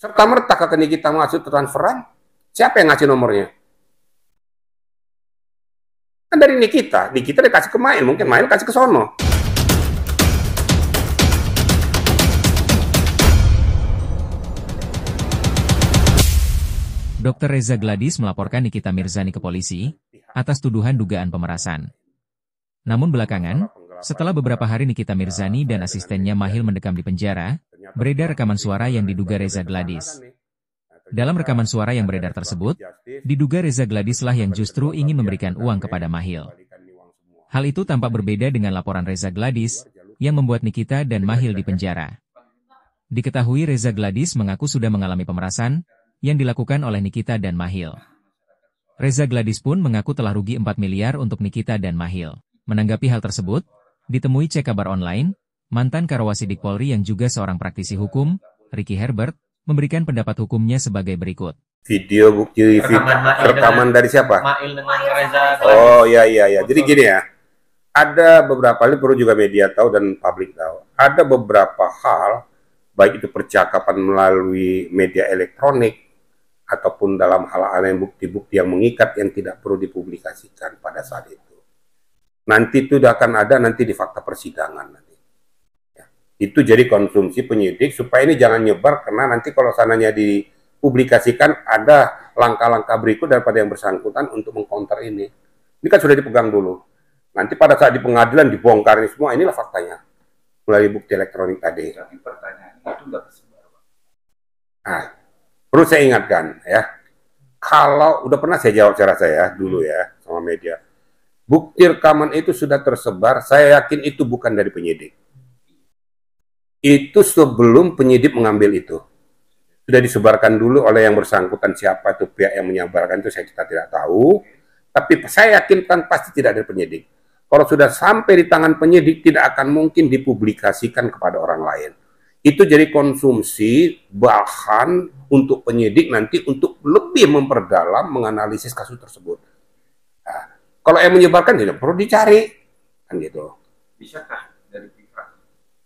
Serta-merta ke Nikita masuk transferan, siapa yang ngasih nomornya? Kan dari Nikita dikasih ke Mail, mungkin Mail kasih ke sono. Dr. Reza Gladys melaporkan Nikita Mirzani ke polisi atas tuduhan dugaan pemerasan. Namun belakangan, setelah beberapa hari Nikita Mirzani dan asistennya Mahil mendekam di penjara, beredar rekaman suara yang diduga Reza Gladys. Dalam rekaman suara yang beredar tersebut, diduga Reza Gladys lah yang justru ingin memberikan uang kepada Mahil. Hal itu tampak berbeda dengan laporan Reza Gladys yang membuat Nikita dan Mahil di penjara. Diketahui Reza Gladys mengaku sudah mengalami pemerasan yang dilakukan oleh Nikita dan Mahil. Reza Gladys pun mengaku telah rugi 4 miliar untuk Nikita dan Mahil. Menanggapi hal tersebut, ditemui Cek Kabar Online, mantan Karawasidik Polri yang juga seorang praktisi hukum, Ricky Herbert, memberikan pendapat hukumnya sebagai berikut. Video bukti rekaman dari siapa? Mail dengan Reza Gladys. Oh iya. Jadi gini ya, ada beberapa, ini perlu juga media tahu dan publik tahu. Ada beberapa hal, baik itu percakapan melalui media elektronik, ataupun dalam hal-hal yang bukti-bukti yang mengikat yang tidak perlu dipublikasikan pada saat itu. Nanti itu akan ada nanti di fakta persidangan nanti. Ya. Itu jadi konsumsi penyidik supaya ini jangan nyebar, karena nanti kalau sananya dipublikasikan ada langkah-langkah berikut daripada yang bersangkutan untuk mengcounter ini. Ini kan sudah dipegang dulu. Nanti pada saat di pengadilan dibongkar ini semua, inilah faktanya melalui bukti elektronik tadi. Tapi pertanyaan itu nggak tersebar, Pak. Nah, perlu saya ingatkan ya, kalau udah pernah saya jawab cara saya dulu ya sama media, bukti rekaman itu sudah tersebar, saya yakin itu bukan dari penyidik. Itu sebelum penyidik mengambil itu. Sudah disebarkan dulu oleh yang bersangkutan, siapa itu pihak yang menyebarkan itu kita tidak tahu, tapi saya yakin kan pasti tidak dari penyidik. Kalau sudah sampai di tangan penyidik, tidak akan mungkin dipublikasikan kepada orang lain. Itu jadi konsumsi bahan untuk penyidik nanti untuk lebih memperdalam menganalisis kasus tersebut. Nah, kalau yang menyebarkan tidak perlu dicari, kan gitu. Bisakah dari pihak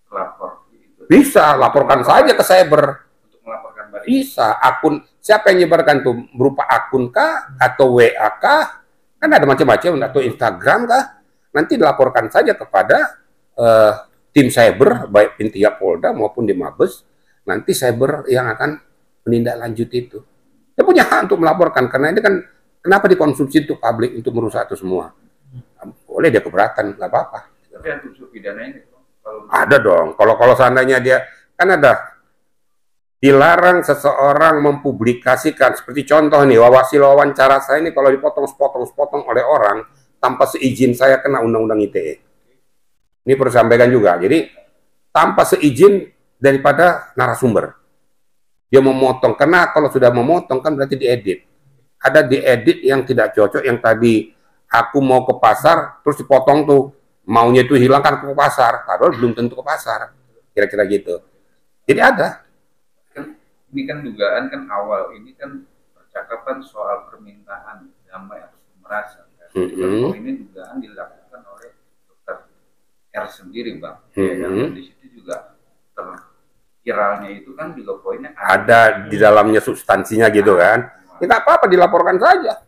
pelapor itu? Bisa, laporkan saja ke cyber. Untuk melaporkan balik. Bisa, akun siapa yang menyebarkan tuh, berupa akun kah atau WA kah? Kan ada macam-macam, atau Instagram kah? Nanti dilaporkan saja kepada tim cyber, baik Pintia Polda maupun di Mabes, nanti cyber yang akan menindaklanjuti itu. Dia punya hak untuk melaporkan, karena ini kan kenapa dikonsumsi untuk publik, untuk merusak itu semua. Boleh dia keberatan, nggak apa-apa. Tapi yang unsur pidananya kalau ada dong, kalau seandainya dia, kan ada dilarang seseorang mempublikasikan, seperti contoh nih, wawancara saya ini kalau dipotong-sepotong oleh orang, tanpa seizin saya kena undang-undang ITE. Ini perlu sampaikan juga. Jadi tanpa seizin daripada narasumber. Dia memotong. Karena kalau sudah memotong kan berarti diedit. Ada diedit yang tidak cocok, yang tadi aku mau ke pasar terus dipotong tuh. Maunya itu hilangkan ke pasar. Padahal belum tentu ke pasar. Kira-kira gitu. Jadi ada. ini kan dugaan kan awal ini kan percakapan soal permintaan damai atau pemerasan. Kalau ini dugaan dilakukan oleh R sendiri, Bang. Dan di situ juga viralnya itu kan juga poinnya ada di dalamnya substansinya gitu kan. Ya nggak apa-apa, dilaporkan saja.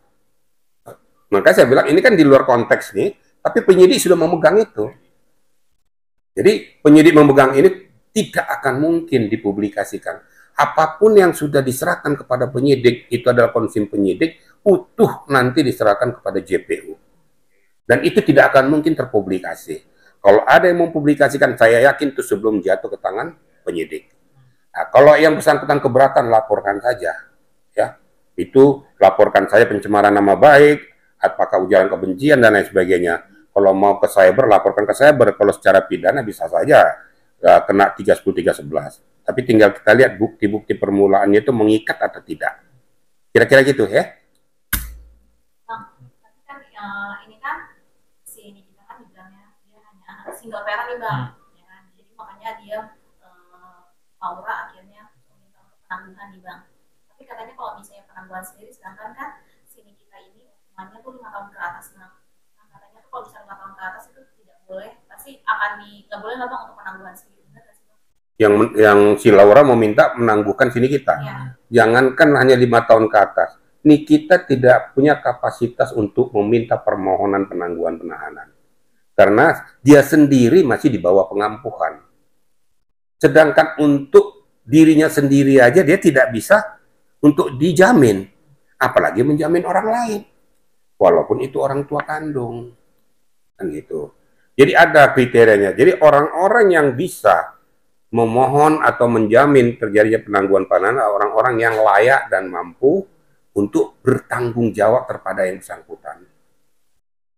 Makanya saya bilang ini kan di luar konteks nih, tapi penyidik sudah memegang itu. Jadi penyidik memegang ini tidak akan mungkin dipublikasikan. Apapun yang sudah diserahkan kepada penyidik itu adalah konsumsi penyidik, utuh nanti diserahkan kepada JPU. Dan itu tidak akan mungkin terpublikasi. Kalau ada yang mempublikasikan, saya yakin itu sebelum jatuh ke tangan penyidik. Nah, kalau yang bersangkutan keberatan, laporkan saja. Ya, itu laporkan saja pencemaran nama baik, apakah ujaran kebencian, dan lain sebagainya. Kalau mau ke cyber, laporkan ke cyber. Kalau secara pidana bisa saja kena 310-311. Tapi tinggal kita lihat bukti-bukti permulaannya itu mengikat atau tidak. Kira-kira gitu ya. Bang, tapi kan ini kan si Nikita kan dibilangnya dia hanya single parent nih, Bang. Ya kan? Jadi makanya dia Aura akhirnya meminta penangguhan nih, Bang. Tapi katanya kalau misalnya penangguhan sendiri, sedangkan kan si Nikita ini hukumannya tuh 5 tahun ke atas, Bang. Nah, katanya tuh kalau misalnya 5 tahun ke atas itu tidak boleh, pasti akan nggak boleh nggak, Bang, untuk penangguhan sendiri. Benar nggak sih, Bang? yang si Laura meminta menangguhkan sini kita. Ya. Jangankan hanya 5 tahun ke atas. Nikita tidak punya kapasitas untuk meminta permohonan penangguhan penahanan. Karena dia sendiri masih di bawah pengampuhan. Sedangkan untuk dirinya sendiri aja dia tidak bisa untuk dijamin. Apalagi menjamin orang lain. Walaupun itu orang tua kandung. Kan gitu. Jadi ada kriterianya. Jadi orang-orang yang bisa memohon atau menjamin terjadinya penangguhan penahanan orang-orang yang layak dan mampu untuk bertanggung jawab terhadap yang bersangkutan.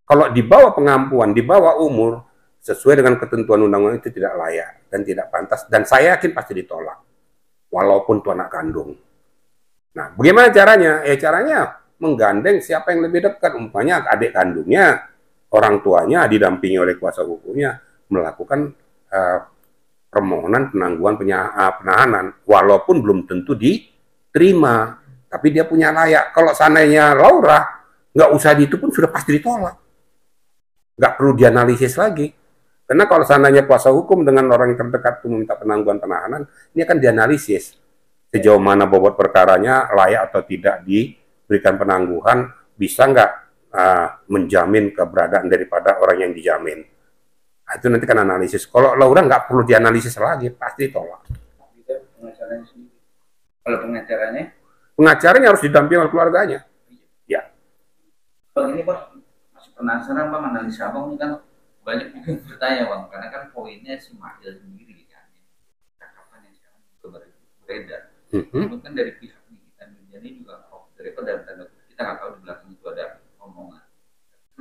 Kalau di bawah pengampuan, di bawah umur, sesuai dengan ketentuan undang-undang itu tidak layak dan tidak pantas, dan saya yakin pasti ditolak, walaupun itu anak kandung. Nah, bagaimana caranya? Caranya menggandeng siapa yang lebih dekat, umpamanya adik kandungnya, orang tuanya didampingi oleh kuasa hukumnya, melakukan permohonan penangguhan penahanan, walaupun belum tentu diterima, tapi dia punya layak. Kalau seandainya Laura, nggak usah itu pun sudah pasti ditolak. Nggak perlu dianalisis lagi. Karena kalau seandainya kuasa hukum dengan orang yang terdekat itu meminta penangguhan penahanan, ini akan dianalisis. Sejauh mana bobot perkaranya, layak atau tidak diberikan penangguhan, bisa nggak menjamin keberadaan daripada orang yang dijamin. Nah, itu nanti kan analisis. Kalau Laura nggak perlu dianalisis lagi, pasti tolak. Pengacaranya sendiri. Kalau pengacaranya? Pengacaranya harus didampingi oleh keluarganya. Ya. Bang, ini Pak, masih penasaran Bang, analisa Abang ini kan banyak juga yang bertanya Bang, karena kan poinnya si Mahil sendiri kan. Cakapan yang sekarang juga beredar. Namun kan dari pihak Nikita Mirzani juga dari dan tanda kita nggak tahu di belakang itu ada omongan.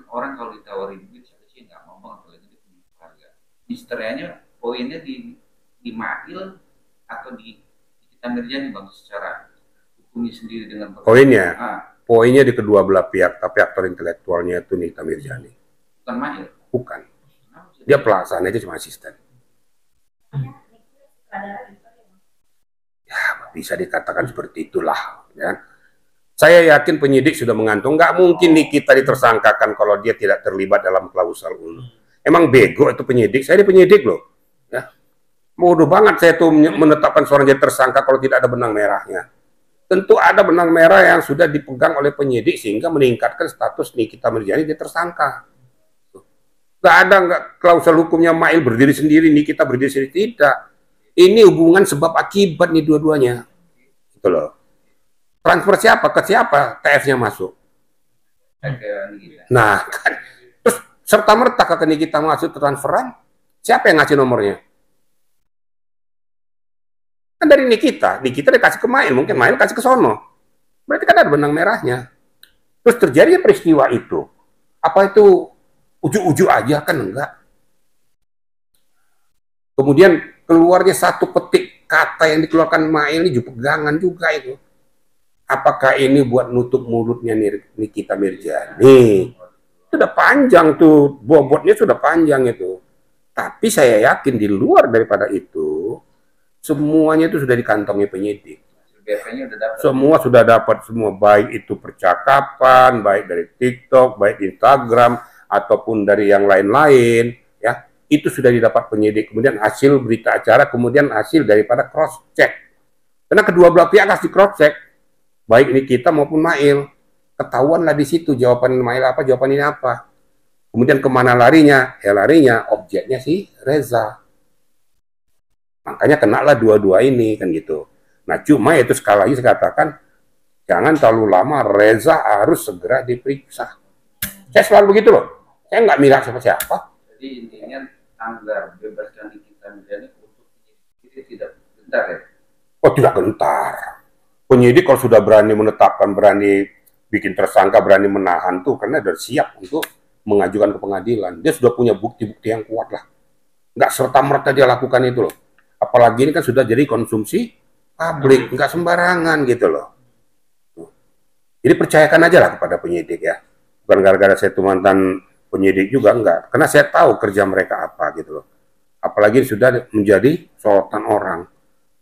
Orang kalau ditawarin duit siapa sih nggak ngomong, apalagi dia punya keluarga. Misterinya poinnya di Mahil atau di Nikita Mirzani Bang, secara hukumnya sendiri dengan poinnya di kedua belah pihak, tapi aktor intelektualnya itu Nikita Mirzani. Bukan Mahil? Bukan. Dia pelaksana aja cuma asisten. Ya, bisa dikatakan seperti itulah. Ya. Saya yakin penyidik sudah mengantung. Nggak mungkin Nikita ditersangkakan kalau dia tidak terlibat dalam klausal UNU. Emang bego itu penyidik. Saya ini penyidik loh. Ya. Bodoh banget saya tuh menetapkan seorang jadi tersangka kalau tidak ada benang merahnya. Tentu ada benang merah yang sudah dipegang oleh penyidik sehingga meningkatkan status Nikita Mirzani dia tersangka. Nggak ada klausul hukumnya Mahil berdiri sendiri, Nikita berdiri sendiri, tidak. Ini hubungan sebab akibat nih dua-duanya. Gitu loh. Transfer siapa ke siapa? TF-nya masuk. Nah, kan. Terus serta-merta ke Nikita masuk transferan, siapa yang ngasih nomornya? Kan dari Nikita dikasih ke Mahil, mungkin Mahil kasih ke sono. Berarti kan ada benang merahnya. Terus terjadi peristiwa itu. Apa itu ujuk-ujuk aja? Kan enggak. Kemudian keluarnya satu petik kata yang dikeluarkan Mahil ini juga pegangan juga itu. Apakah ini buat nutup mulutnya Nikita Mirzani? Sudah panjang tuh, bobotnya sudah panjang itu. Tapi saya yakin di luar daripada itu, semuanya itu sudah dikantongi penyidik. Semua sudah dapat, semua, baik itu percakapan, baik dari TikTok, baik Instagram, ataupun dari yang lain-lain, ya itu sudah didapat penyidik. Kemudian hasil berita acara, kemudian hasil daripada cross check. Karena kedua belah pihak harus di cross check, baik Nikita maupun Mahil. Ketahuanlah di situ jawaban Mahil apa, jawaban ini apa. Kemudian kemana larinya? Ya larinya objeknya si Reza. Makanya kenalah dua-dua ini kan gitu. Nah cuma itu sekali lagi saya katakan, jangan terlalu lama, Reza harus segera diperiksa. Saya selalu begitu loh. Saya nggak milah siapa-siapa. Jadi intinya tanggal bebaskan Nikita Mirzani untuk penyidik tidak gentar ya? Oh tidak gentar. Penyidik kalau sudah berani menetapkan, berani bikin tersangka, berani menahan tuh, karena sudah siap untuk mengajukan ke pengadilan. Dia sudah punya bukti-bukti yang kuat lah. Nggak serta-merta dia lakukan itu loh. Apalagi ini kan sudah jadi konsumsi publik, nggak sembarangan gitu loh. Jadi percayakan aja lah kepada penyidik ya. Bukan gara-gara saya tuh mantan penyidik juga, enggak. Karena saya tahu kerja mereka apa gitu loh. Apalagi sudah menjadi sorotan orang.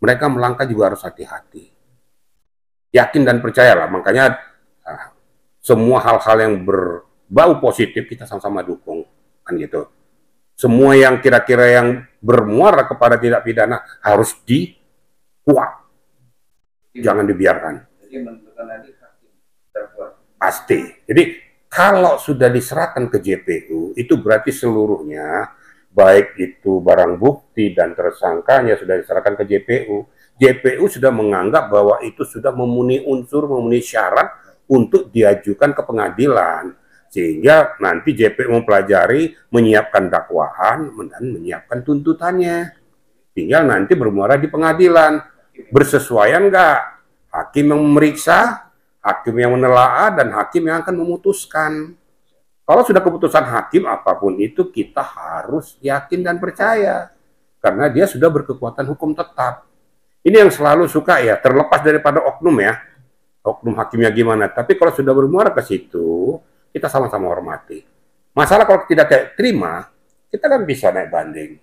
Mereka melangkah juga harus hati-hati. Yakin dan percayalah, makanya semua hal-hal yang berbau positif kita sama-sama dukung. Kan gitu. Semua yang kira-kira yang bermuara kepada tindak pidana harus dikuat. Jangan dibiarkan. Jadi menentukan nanti hakim terkuat. Pasti. Jadi kalau sudah diserahkan ke JPU, itu berarti seluruhnya, baik itu barang bukti dan tersangkanya sudah diserahkan ke JPU. JPU sudah menganggap bahwa itu sudah memenuhi unsur, memenuhi syarat untuk diajukan ke pengadilan. Sehingga nanti JPU mempelajari, menyiapkan dakwaan, dan menyiapkan tuntutannya. Tinggal nanti bermuara di pengadilan. Bersesuaian nggak? Hakim yang memeriksa, hakim yang menelaah, dan hakim yang akan memutuskan. Kalau sudah keputusan hakim, apapun itu kita harus yakin dan percaya. Karena dia sudah berkekuatan hukum tetap. Ini yang selalu suka ya, terlepas daripada oknum ya. Oknum hakimnya gimana. Tapi kalau sudah bermuara ke situ, kita sama-sama hormati. Masalah kalau tidak kayak terima, kita kan bisa naik banding.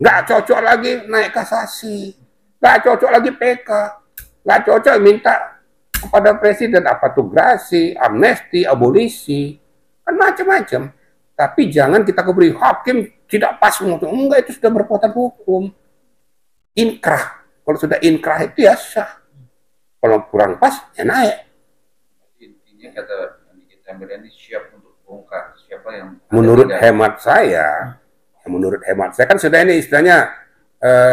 Nggak cocok lagi naik kasasi. Nggak cocok lagi PK. Nggak cocok minta kepada presiden apa tuh grasi, amnesti, abolisi. Kan macam-macam. Tapi jangan kita keberi hakim tidak pas untuk enggak, itu sudah berkekuatan hukum. Inkrah. Kalau sudah inkrah itu ya sah. Kalau kurang pas ya naik. Intinya kata Nikita Mirzani siap untuk bongkar siapa yang menurut hemat saya kan sudah ini istilahnya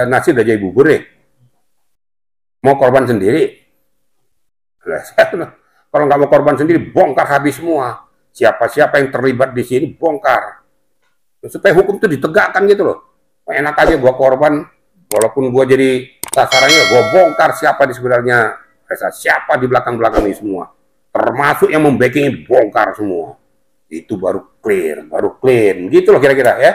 nasi udah jadi bubur nih. Mau korban sendiri. Kalau nggak mau korban sendiri, bongkar habis semua. Siapa-siapa yang terlibat di sini bongkar. Supaya hukum itu ditegakkan gitu loh. Enak aja gua korban, walaupun gua jadi sasarannya, gua bongkar siapa di sebenarnya, siapa di belakang-belakang ini semua. Termasuk yang membacking bongkar semua. Itu baru clear, baru clean. Gitu loh kira-kira ya.